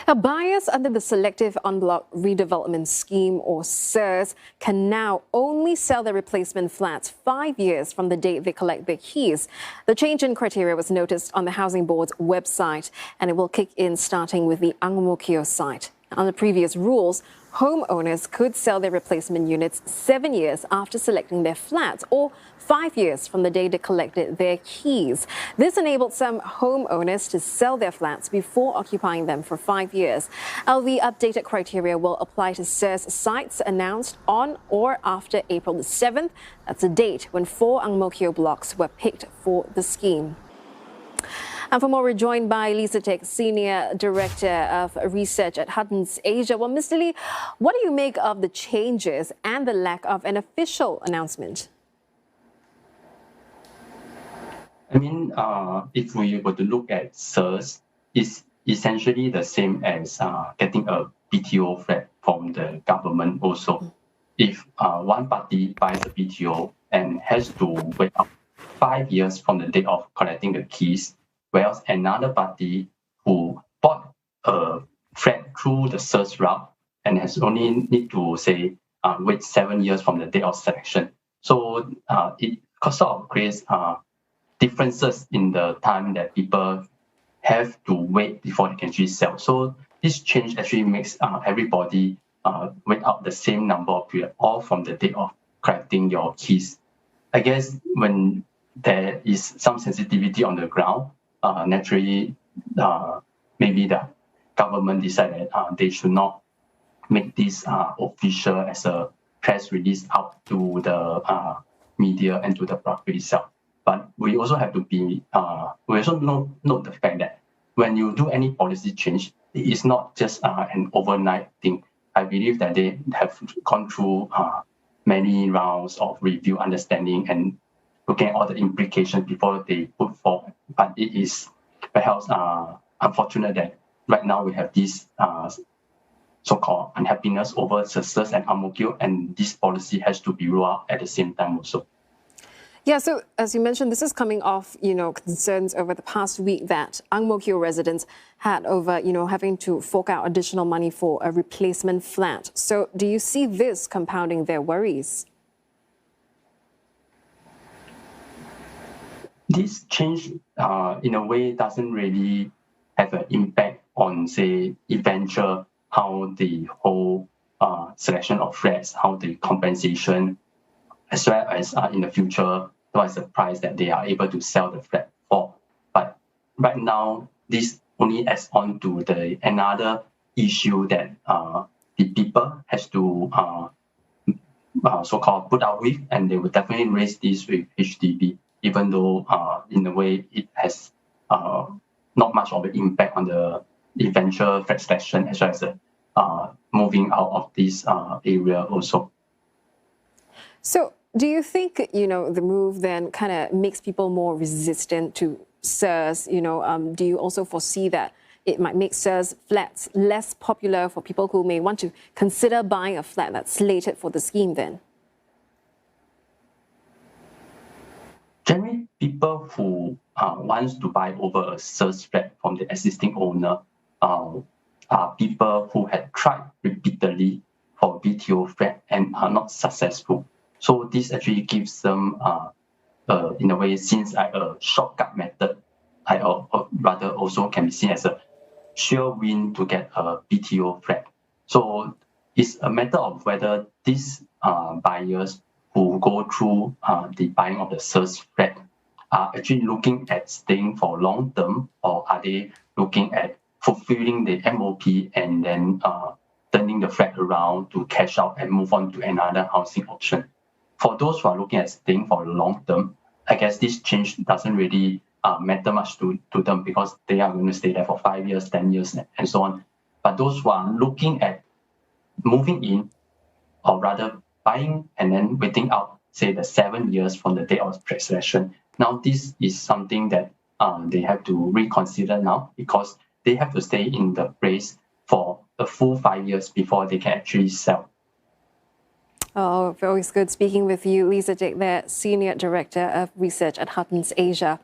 Now, buyers under the Selective En Bloc Redevelopment Scheme, or SERS, can now only sell their replacement flats 5 years from the date they collect their keys. The change in criteria was noticed on the Housing Board's website, and it will kick in starting with the Ang Mo Kio site. Under previous rules, homeowners could sell their replacement units 7 years after selecting their flats, or 5 years from the day they collected their keys. This enabled some homeowners to sell their flats before occupying them for 5 years. The updated criteria will apply to SERS sites announced on or after April the 7th. That's the date when 4 Ang Mo Kio blocks were picked for the scheme. And for more, we're joined by Lisa Teck, Senior Director of Research at Huttons Asia. Well, Mr. Lee, what do you make of the changes and the lack of an official announcement? I mean, if we were to look at SERS, it's essentially the same as getting a BTO flat from the government also. If one party buys a BTO and has to wait up 5 years from the date of collecting the keys, whereas another party who bought a flat through the SERS route and has only need to, say, wait 7 years from the date of selection. So it sort of creates differences in the time that people have to wait before they can actually sell. So this change actually makes everybody wait out the same number of period, all from the date of collecting your keys. I guess when there is some sensitivity on the ground, naturally, maybe the government decided they should not make this official as a press release out to the media and to the public itself. But we also have to be, we also note the fact that when you do any policy change, it is not just an overnight thing. I believe that they have gone through many rounds of review, understanding, and looking at all the implications before they put forward. But it is perhaps unfortunate that right now we have this so-called unhappiness over SERS and Ang Mo Kio, and this policy has to be rolled out at the same time also. Yeah, so as you mentioned, this is coming off, concerns over the past week that Ang Mo Kio residents had over, having to fork out additional money for a replacement flat. So do you see this compounding their worries? This change, in a way, doesn't really have an impact on, say, eventual how the whole selection of flats, how the compensation, as well as in the future, what is the price that they are able to sell the flat for. But right now, this only adds on to the another issue that the people has to so-called put up with, and they will definitely raise this with HDB, even though in a way it has not much of an impact on the eventual flat selection as well as moving out of this area also. So do you think, the move then kind of makes people more resistant to SERS? Do you also foresee that it might make SERS flats less popular for people who may want to consider buying a flat that's slated for the scheme then? Generally, people who wants to buy over a SERS flat from the existing owner are people who had tried repeatedly for BTO flat and are not successful. So this actually gives them, in a way, seems like a shortcut method. Rather also can be seen as a sure win to get a BTO flat. So it's a matter of whether these buyers who go through the buying of the SERS flat are actually looking at staying for long term, or are they looking at fulfilling the MOP and then turning the flat around to cash out and move on to another housing option. For those who are looking at staying for long term, I guess this change doesn't really matter much to them, because they are going to stay there for 5 years, 10 years, and so on. But those who are looking at moving in, or rather buying and then waiting out, say, the 7 years from the date of selection, now this is something that they have to reconsider now, because they have to stay in the place for a full 5 years before they can actually sell. Oh, always good speaking with you. Lisa Teck there, Senior Director of Research at Huttons Asia.